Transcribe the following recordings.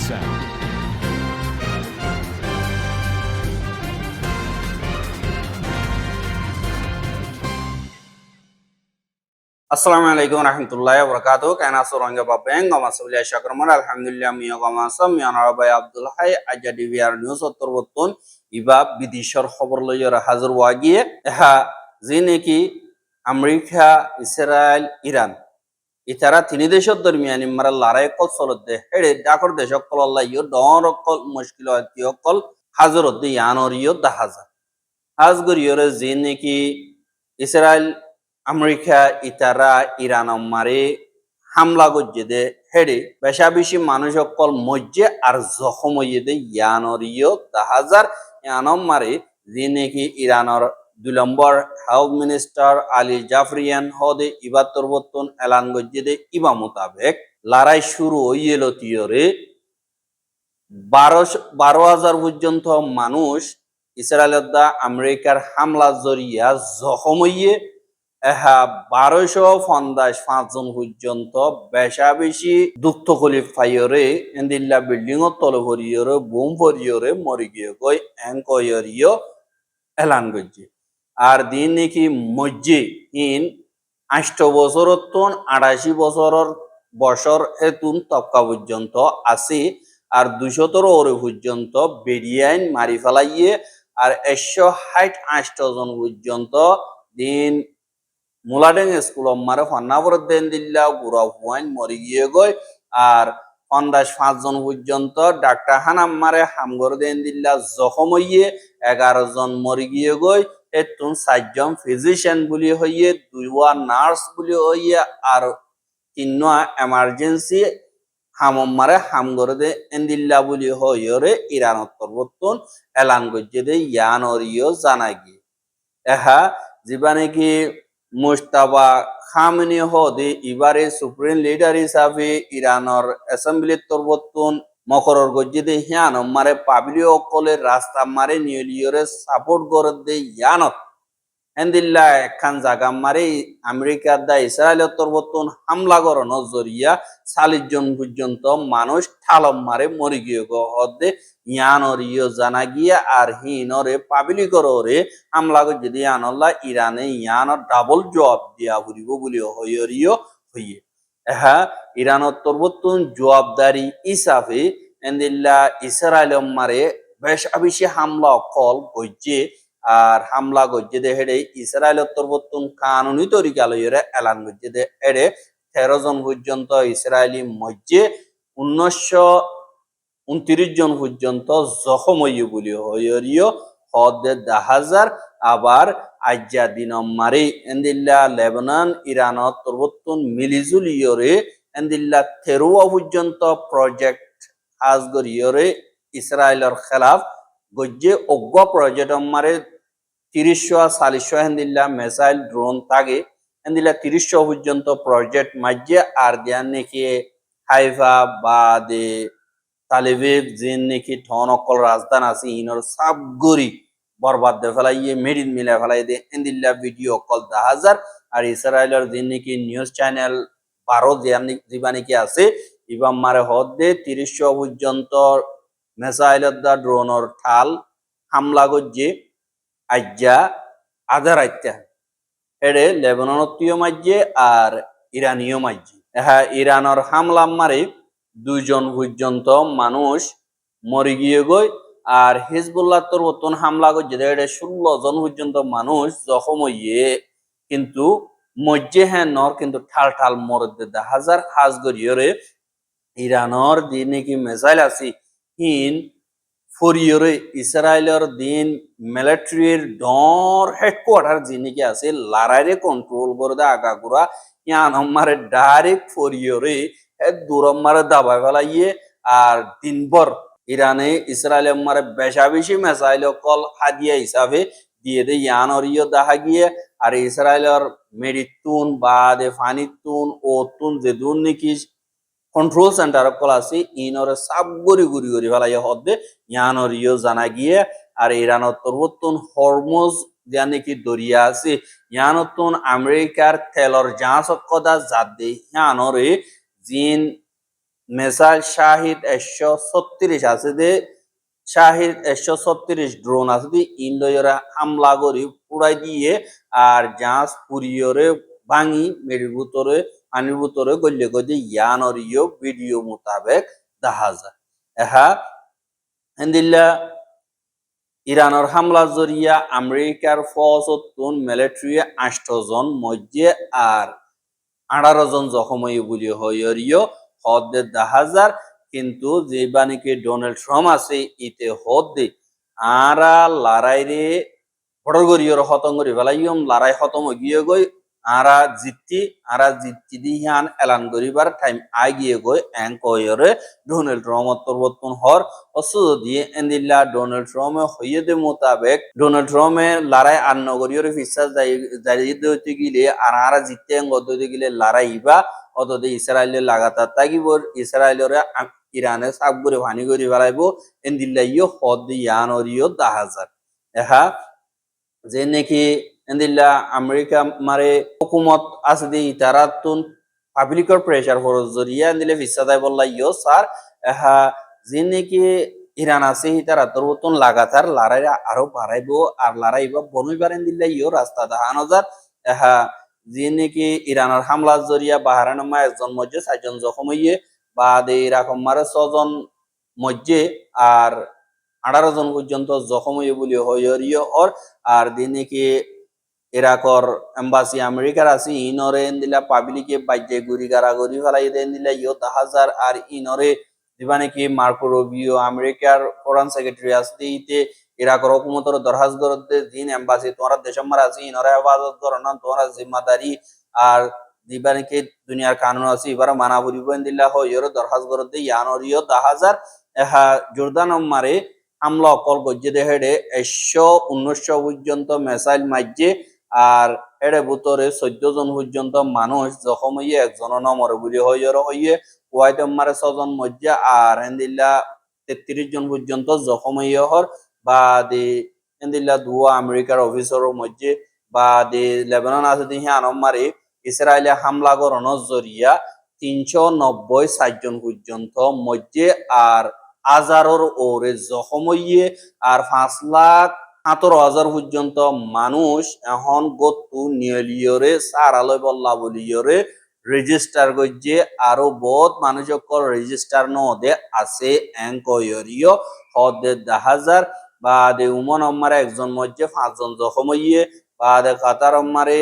sound. আসসালামু আলাইকুম রহমতুল্লাহ বরকাত কেন আছো রঙে পাবেন গমাসুলিয়া শাকরমান আলহামদুলিল্লাহ মিয়া গমাসম মিয়ানার ভাই আব্দুল হাই আজা ডিভিআর নিউজ উত্তরবর্তন ইবা বিদেশের খবর লইয়ার হাজির হওয়া গিয়ে এহা যে নাকি আমেরিকা ইসরায়েল ইরান ইতারা তিনি দেশের দরমিয়ান ইমারা লড়াই কল চলতে হেড়ে ডাকর দেশ কল আল্লাহ ইয় ডর কল মুশকিল কল হাজির হতে ইয়ানর ইয় দাহাজা হাজগরিয়রে যে নাকি ইসরায়েল আমেরিকা ইতারা ইরান মারে হামলা করছে দে হেডে বেশা বেশি মানুষ অকল মজ্জে আর জখম হইয়ে দে ইয়ানরিও তাহাজার ইয়ানম মারে যে নাকি ইরানর 2 নম্বর হেলথ মিনিস্টার আলী জাফরিয়ান হদে ইবাত্তর বর্তন এলান করছে দে ইবা মোতাবেক লড়াই শুরু হইয়েল তিয়রে 12,000 পর্যন্ত মানুষ ইসরায়েলের দা আমেরিকার হামলা জরিয়া জখম হইয়ে 1255 পর্যন্ত বেশা বেশি দুঃখ কলি ফাইয়রে এন্দিল্লা বিল্ডিং ও তলে ভরিয়রে বোম ভরিয়রে মরি গিয়ে গই এঙ্কয়রিও এলান করছে আর দিন নাকি মজ্জে ইন 8 বছর 88 বছর হেতুন তপকা পর্যন্ত আছে আর 200 ওরে পর্যন্ত বেরিয়াইন মারি ফেলাইয়ে আর 168 জন পর্যন্ত দিন মুলাডেং স্কুল মারে ফন্নাবর দেন দিল্লা গুড়া হুয়াইন মরি গিয়ে গই আর 55 জন পর্যন্ত ডাক্তার হানাম মারে হামগর দেন দিল্লা জখম হইয়ে 11 জন মরি গিয়ে গই এতুন 4 জন ফিজিশিয়ান বলি হইয়ে 2 নার্স বলি হইয়ে আর 3 এমার্জেন্সি হামম মারে হামগর দে এন্দিল্লা বলি হইরে ইরান উত্তরবর্তন এলান গজ্জে দে ইয়ানরিও জানা গিয়ে এহা জীবানে কি মুস্তাবা খামেনি হদে ইবারে সুপ্রিম লিডার হিসাবে ইরানর অ্যাসেম্বলির তরবর্তন মকরর গজ্জিদে হিয়ান মারে পাবলিও অকলের রাস্তা মারে নিউলিয়রে সাপোর্ট করে দে ইয়ানত হেন্দিল্লা একখান জাগা মারে আমেরিকার দা ইসরায়েলের তরবর্তন হামলা করার নজরিয়া 40 জন পর্যন্ত মানুষ ঠালম মারে মরি গিয়ে হদে ইয়ানর ইয় জানা গিয়া আর হিনরে পাবলিকরে হামলা করে যদি আনল্লা ইরানে ইয়ানর ডাবল জবাব দিয়া বুড়িব বলি হইয়রিও হইয়ে হ্যাঁ ইরানত তরবর্তন জবাবদারি হিসাবে হেন্দিল্লা ইসরায়েল মারে বেশা বেশি হামলা অকল গজ্জে আর হামলা গজ্জে দে হেডে ইসরায়েল তরবর্তন কানুনি তরিকা লইরে এলান গজ্জে দে এডে 13 জন পর্যন্ত ইসরায়েলি মজ্জে 1929 জন পর্যন্ত জখম হইয়ে বলি হইয়রিও হদে 10,000 আবার আজ্জা দিন মারে এন্দিল্লা লেবানন ইরান তরবর্তন মিলিজুলিয়রে এন্দিল্লা 13 পর্যন্ত প্রজেক্ট আজগরিয়রে ইসরায়েলের খেলাফ গজ্জে অজ্ঞ প্রজেক্ট মারে 30-40 হেন্দিল্লা মিসাইল ড্রোন থাকে হেন্দিল্লা 30 পর্যন্ত প্রজেক্ট মাঝে আর দিয়ান নাকি হাইফা বা দে তালিবিব জিন নাকি ঠন অকল রাজধান আছে ইনর সাবগরি বরবাদ দে ফেলাইয়ে মেডিন মিলা ফেলাই দে হেন্দিল্লা ভিডিও অকল 10,000 আর ইসরায়েলের জিন নাকি নিউজ চ্যানেল 12 জিবা নাকি আছে ইবাম মারে হদ দে 30 পর্যন্ত মিসাইলের দা ড্রোনর ঠাল হামলা গজ্জে আজ্জা আধার আইত্যা এড়ে লেবাননীয় মাঝে আর ইরানীয় মাঝে হ্যাঁ ইরানের হামলা মারে 2 জন পর্যন্ত মানুষ মরি গিয়ে গই আর হিজবুল্লাহ তরবর্তন হামলা করছে এড়ে 16 জন পর্যন্ত মানুষ জখম হইয়ে কিন্তু মজ্জে হ্যাঁ নর কিন্তু ঠাল ঠাল মরদে 10,000 হাজ গরিয়রে ইরানর দিন নাকি মিসাইল আছে হিন ফরিয়রে ইসরায়েলের দিন মিলিটারির ডর হেডকোয়ার্টার যিনিকে আছে লারাইরে কন্ট্রোল করে দে আগাগুড়া ইয়ান আমারে ডাইরেক্ট ফরিয়রে দূরম মারে দাবাই ফেলাইয়ে আর দিনভর ইরানে ইসরায়েল মারে বেশা বেশি মিসাইল কল হাদিয়া হিসাবে দিয়ে দে ইয়ানরিও দেখা গিয়ে আর ইসরায়েলের মেডিতুন বা দে ফানিতুন ও তুন যে দুন নাকি কন্ট্রোল সেন্টার কল আছে ইনরে সাব গরি গরি গরি ফেলাই হদে ইয়ানরিও জানা গিয়ে আর ইরানত তরবর্তন হরমুজ জানে কি দরিয়া আছে ইয়ানতুন আমেরিকার তেলর জাহাজ কদা জাদে ইয়ানরে জিন মিসাইল শাহিদ 136 আছে দে শাহিদ 136 ড্রোন আছে দি ইন্ডোয়রা হামলা করি উড়াই দিয়ে আর জাহাজ পুরিয়রে ভাঙি মেরির ভিতরে পানির ভিতরে গল্লে গদি ইয়ানরিও ভিডিও মোতাবেক দেখা যায় এহা এন্দিল্লা ইরানের হামলা জরিয়া আমেরিকার ফৌজতুন মিলিটারি 8 জন মধ্যে আর 18 জন জখম হয়ে বলি হইরিও হদে 10,000 কিন্তু যে বানিকে ডোনাল্ড ট্রাম্প আছে ইতে হদে আরা লড়াইরে বড় গরিয়র হতম করি ফেলাইম লড়াই খতম গিয়ে গই আরা জিততি দিহান এলান করিবার টাইম আগিয়ে গই এং কয়রে ডোনাল্ড ট্রাম্প তরবতন হর অসু দিয়ে এন্দিল্লা ডোনাল্ড ট্রাম্প হইয়ে দে মোতাবেক ডোনাল্ড ট্রাম্পে লড়াই আর নগরীয় ফিসাস যাই দিতে গিলে আর আরা জিততে গদতে গিলে লড়াইবা অতদে ইসরায়েলের লাগাতার তাগিব ইসরায়েলের ইরানে সাব করে ভানি করে ফেলাইব এন্দিল্লা ইয়ে হদ ইয়ানরিও 10,000 এহা যে নাকি এন্দিল্লা আমেরিকা মারে হুকুমত আছে দি তারাতুন পাবলিকর প্রেসার ফর জরিয়া এন্দিলে ফিসাদাই বললা ইয়ো স্যার এহা যে নাকি ইরান আছে তারা তরবতন লাগাতার লড়াই আরো বাড়াইব আর লড়াইব বনইবার এন্দিল্লা ইয়ো রাস্তা দেখানো যার এহা যে নাকি ইরানের হামলা জরিয়া বাহারানমা একজন মধ্যে 4 জন জখম হইয়ে বাদে এরকম মারে 6 জন মধ্যে আর 18 জন পর্যন্ত জখম হয়ে বলি হইরিও ওর আর দিনে কি ইরাকর এম্বাসি আমেরিকার আছে ইনরে দিলা পাবলিকে বাইজে গুরি গারাগরি ফেলাই দেন দিলা ইয়ো 10,000 আর ইনরে দিবানে কি মার্কো রুবিও আমেরিকার ফরেন সেক্রেটারি আছে ইতে ইরাকর হুকুমতর দরহাজ করতে দিন এম্বাসি তোরা দেশমার আছে ইনরে হেফাজত করন তোরা জিম্মাদারি আর দিবানে কি দুনিয়ার কানুন আছে এবার মানা বলিবেন দিলা হইরে দরহাজ করতে ইয়ানরিও 10,000 এহা জর্দান মারে হামলা অকল গজ্জে দেহেডে 119 পর্যন্ত মিসাইল মাইজে আর এড়ে ভিতরে 14 জন পর্যন্ত মানুষ জখম হইয়ে একজন নমরে বলি হইয়ে কুয়াইত মারে 6 জন মধ্যে আর এন্দিল্লা 33 জন পর্যন্ত জখম হইয়ে হর বা দি এন্দিল্লা দুয়া আমেরিকার অফিসারের মধ্যে বা দি লেবানন আছে দিহি আনমারে ইসরায়েলে হামলা করানোর জরিয়া 390 জন পর্যন্ত মধ্যে আর হাজারের ওরে জখম হইয়ে আর 5,17,000 পর্যন্ত মানুষ এখন গতু নিয়লিয়রে সারালয় বল্লা বলিয়রে রেজিস্টার করছে আরো বহুত মানুষ রেজিস্টার নদে আছে এঙ্কয়রিও হদে 10,000 বাদে উমন অম্মারে একজন মধ্যে 5 জন জখম হইয়ে বাদে কাতার অম্মারে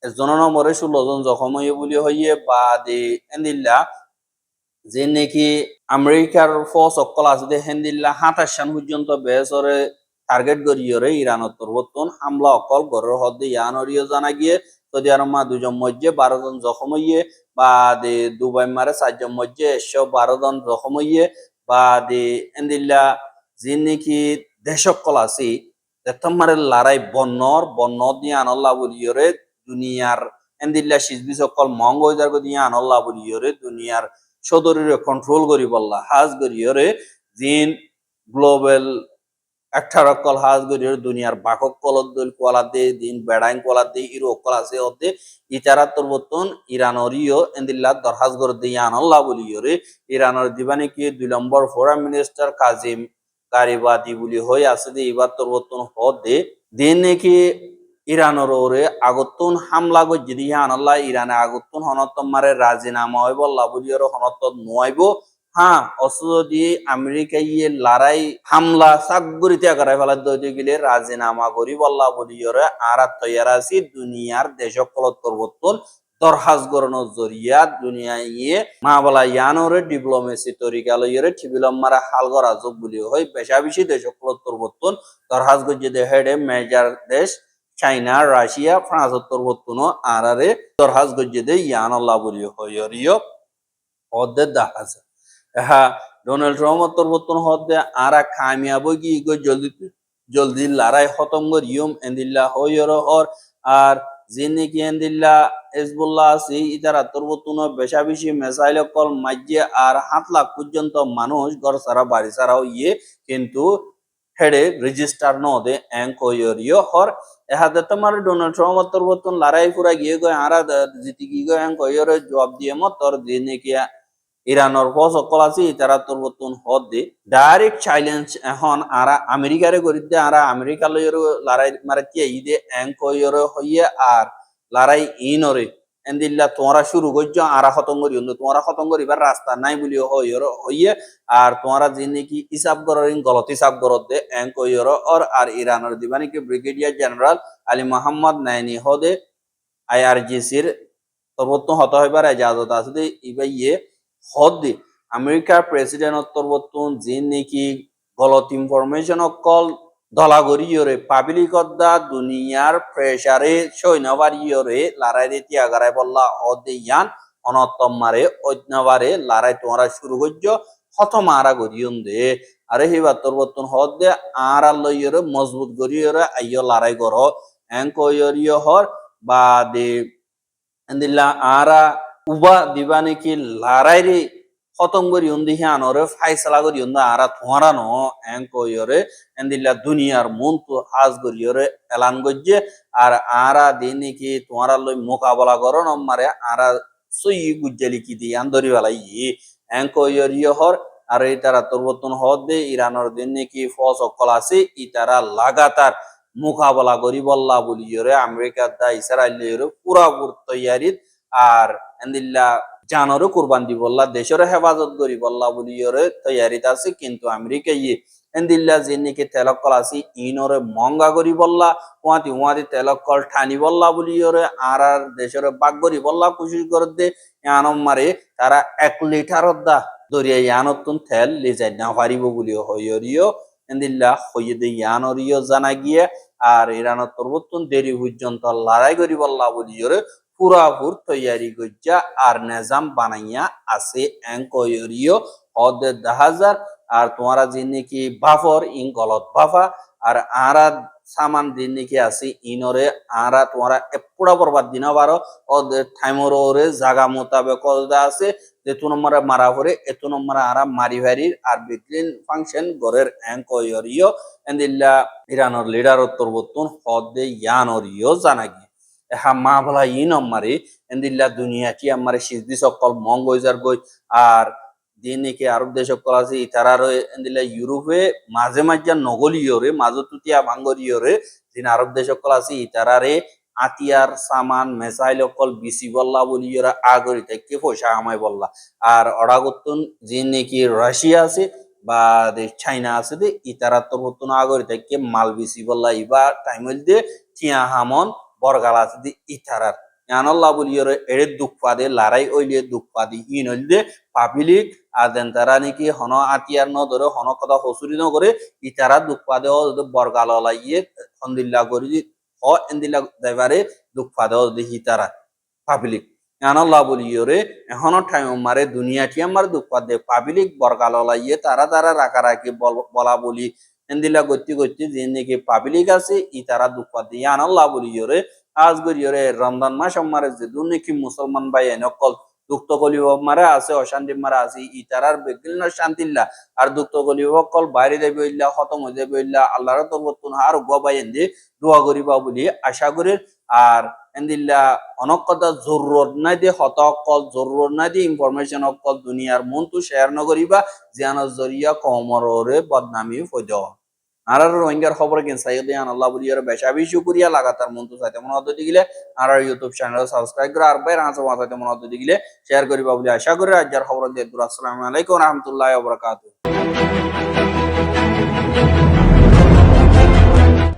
একজন নম্বরে 16 জন জখম হইয়ে বলি হইয়ে বাদে এন্দিল্লা যে নাকি আমেরিকার ফৌজ অকল আছে হেন্দিল্লা 27 সান পর্যন্ত বেসরে টার্গেট করিয়রে ইরানত তরবতন হামলা অকল গরের হদে ইয়ানরিও জানা গিয়ে সৌদি আরবমা 2 জন মধ্যে 12 জন জখম হইয়ে বা দে দুবাই মারে 4 জন মধ্যে 112 জন জখম হইয়ে বা দে এন্দিল্লা যে নাকি দেশকল আছে তেতমারে লড়াই বন্নর দিয়ে আনল্লা বলিয়রে দুনিয়ার এন্দিল্লা সিজবি সকল মঙ্গ হয়ে যার দিয়ে আনল্লা বলিয়রে দুনিয়ার সদরীরে কন্ট্রোল করি বললা হাজ করিয়রে জিন গ্লোবাল 18 কল হাজ করিয়রে দুনিয়ার বাকক কলত দল কোলা দে দিন বেড়াইন কোলা দে ইরো কলা সে ওতে ইতারা তরবতন ইরানরিও এন্দিল্লা দরহাজ করে দিয়ে আনল্লা বলিয়রে ইরানর দিবানি কি 2 নম্বর ফরেন মিনিস্টার কাজিম গারিবাদি বলি হই আছে যে এবার তরবতন হদে দিন নাকি ইরানের ওরে আগতুন হামলা গজ্জি দিয়ে আনল্লা ইরানে আগতুন হনতম মারে রাজিনামা হইব লাবুলিয়র হনত নয়ব হ্যাঁ অসুদ দিয়ে আমেরিকা ইয়ে লড়াই হামলা সাগরিতে করাই ফেলা দইতে গেলে রাজিনামা করি বল্লা বলিয়রে আর তৈয়ার আছি দুনিয়ার দেশকলত পরিবর্তন দরহাজ গরনের জরিয়া দুনিয়া ইয়ে মা বলা ইয়ানোরে ডিপ্লোমেসি তরিকা লইরে ঠিবিলম মারা হাল করা যোগ বলি হয় বেশা বেশি দেশকলত পরিবর্তন দরহাজ গজ্জি দেহেডে মেজর দেশ চাইনা রাশিয়া ফ্রান্স তরবতনো আরারে দরহাজ গজ্জে দে ইয়ান আল্লাহ বলি হইরিও হদে দাহাজ হ্যাঁ ডোনাল্ড ট্রাম্প তরবতন হদে আরা কামিয়াব কি গো জলদি লড়াই খতম করিয়ম এন্দিল্লা হইর হর আর যিনি কি এন্দিল্লা হিজবুল্লাহ আছে ইতারা তরবতনো বেশা বেশি মিসাইল কল মাইজে আর 7 লাখ পর্যন্ত মানুষ ঘর সারা বাড়ি সারা হইয়ে কিন্তু হেডে রেজিস্টার নদে এঙ্কয়রিও হর এহাতে তোমার ডোনাল্ড ট্রাম্প তরবতন লড়াই পুরা গিয়ে গয় আরা জিতি গিয়ে গয় এঙ্কয়রে জবাব দিয়ে মত তোর দিনে কি ইরানের ফস সকল আছে ইতারা তোর বর্তন হদ দে ডাইরেক্ট চ্যালেঞ্জ এখন আরা আমেরিকারে গরিতে আরা আমেরিকা লয়ের লড়াই মারে কে ইদে এঙ্ক হইয়ে আর লড়াই ইনরে এন্দিল্লা তোমরা শুরু করছো আরা খতম করি তোমরা খতম করিবার রাস্তা নাই বলি হইয়ে আর তোমরা যে নাকি হিসাব করার গলত হিসাব করত দে এঙ্ক আর আর ইরানের দিবানি কি ব্রিগেডিয়ার জেনারেল আলী মোহাম্মদ নাইনি হদে আইআরজিসির সর্বোত্তম হত হইবার এজাজত আছে ইবাই হদ্দি আমেরিকার প্রেসিডেন্ট অত্তরবর্তন যে নাকি গলত ইনফরমেশন অকল দলাগরিয়রে পাবলিকদ্দা দুনিয়ার প্রেসারে সৈন্যবারিয়রে লড়াইরে তিয়াগারায় বললা হদ্দি ইয়ান অনত্তম মারে অজ্ঞাবারে লড়াই তোমরা শুরু করছ হত মারা গরিয়ন দে আরে হিবার তরবর্তন হদ্দে আর লইয়রে মজবুত গরিয়রে আইয় লড়াই কর এঙ্ক হর বা দে এন্দিল্লা আরা উবা দিবা নাকি লড়াইরে খতম করি উন্দিহে আনরে ফাইসলা করি উন্দা আরা থোয়ারানো এঙ্ক এন্দিল্লা দুনিয়ার মন তো আজ করিয়রে এলান গজ্জে আর আরা দিন নাকি তোমারা লই মোকাবেলা করো মারে আরা সই গুজ্জালি কি দিয়ে আন্দরি বেলাই এঙ্ক হর আর এই তারা তরবতন হদ দে ইরানের দিন নাকি ফস অকল আছে ই তারা লাগাতার মোকাবেলা করি বললা বলি আমেরিকার দা ইসরায়েলের পুরাপুর তৈয়ারিত আর এন্দিল্লা জানরও কুরবান দি বললা দেশের হেফাজত করি বললা বলি তৈয়ারিত আছে কিন্তু আমেরিকা এন্দিল্লা যে নাকি তেলকল আছে ইনরে মঙ্গা করি বললা উহাতি তেলকল ঠানি বললা বলি আর আর দেশের বাগ করি বললা কুশিস করে দে আনম মারে তারা 1 লিটার দা দরিয়া ইয়ানতুন তেল লিজাই না পারিব বলি হইয়রিও এন্দিল্লা হইয়ে দে ইয়ানরিও জানা গিয়ে আর ইরানত পর্বতন দেরি পর্যন্ত লড়াই করি বললা বলি পুরাপুর তৈয়ারি গজ্জা আর নিজাম বানাইয়া আছে এঙ্কয়রিও হদ 10,000 আর তোমারা যে নাকি বাফর ইন গলত বাফা আর আরা সামান দিন নাকি আছে ইনরে আরা তোমারা এপুরা বরবাদ দিনা বারো ওদের টাইমর ওরে জাগা মোতাবেক আছে যেতু নম্বরে মারা পরে এত নম্বরে আরা মারি ভারির আর বিটলিন ফাংশন গরের এঙ্কয়রিও এন্দিল্লা ইরানের লিডার উত্তরবর্তন হদে ইয়ানরিও জানা গিয়ে হা মা বলা ই নম্বরে এন্দিল্লা দুনিয়া কি আমার সিদ্ধি সকল মঙ্গ হইজার গই আর দিন নাকি আরব দেশ সকল আছে ইতারার এন্দিল্লা ইউরোপে মাঝে মাঝে নগলিয়রে মাঝে তুতিয়া ভাঙ্গরিয়রে দিন আরব দেশ সকল আছে ইতারারে আতিয়ার সামান মেসাইল অকল বিসি বললা বলি ওরা আগরি থেকে পয়সা আমায় বললা আর অড়াগতুন যে নাকি রাশিয়া আছে বা চাইনা আছে দে ইতারা তো নতুন আগরি থেকে মাল বিসি বললা ইবা টাইম দে টিয়া হামন বরগাল আছে দি ইতারার ইয়ানল্লাহ বলি ওরা এড়ে দুঃখ পাদে লড়াই ওইলিয়ে দুঃখ পাদি ইন হইলে পাবলিক আর দেন তারা নাকি হন আতিয়ার ন ধরে হন কথা হসুরি ন করে ইতারা দুঃখ পাদে বরগাল লাইয়ে সন্দিল্লা করি ও এন্দিলা দেবারে দুঃখ পাদেও দেখি তারা পাবলিক আনাল্লাহ বলিওরে এখনো টাইম মারে দুনিয়াটি আমার দুঃখ পাদে পাবলিক বরগাল লাইয়ে তারা তারা রাখারাখি বলা বলি এন্দিলা গতি গতি যে নাকি পাবলিক আছে ই তারা দুঃখ পাদে আনাল্লাহ বলিওরে আজ গরিয়রে রমজান মাস আমারে যে নাকি মুসলমান ভাই এনেকল দুঃখ কলিব মারা আছে অশান্তি মারা আছে ই তারার বেগিল শান্তিল্লা আর দুঃখ কলিব কল বাইরে দেবে ইল্লা খতম হয়ে যাবে ইল্লা আল্লাহর তরবতুন আর গবাই এন্দি দোয়া করিবা বলি আশা করি আর এন্দিল্লা অনেক কথা জরুরত নাই দিয়ে হত অকল জরুরত নাই দিয়ে ইনফরমেশন অকল দুনিয়ার মন তো শেয়ার নকরিবা জিয়ানোর জরিয়া কমরে বদনামি হইদ আর রোহিঙ্গার খবর কিন সাইদে আল্লাহ বলি আর বেশা বেশি শুকরিয়া লাগাতার মন তো চাইতে মনে হতে দিলে আর ইউটিউব চ্যানেল সাবস্ক্রাইব করে আর বাইরে হাসা মাথাতে মনে হতে দিলে শেয়ার করিবা বলি আশা করি আজকের খবর দিয়ে আসসালামু আলাইকুম ওয়া রাহমাতুল্লাহি ওয়া বারাকাতুহু।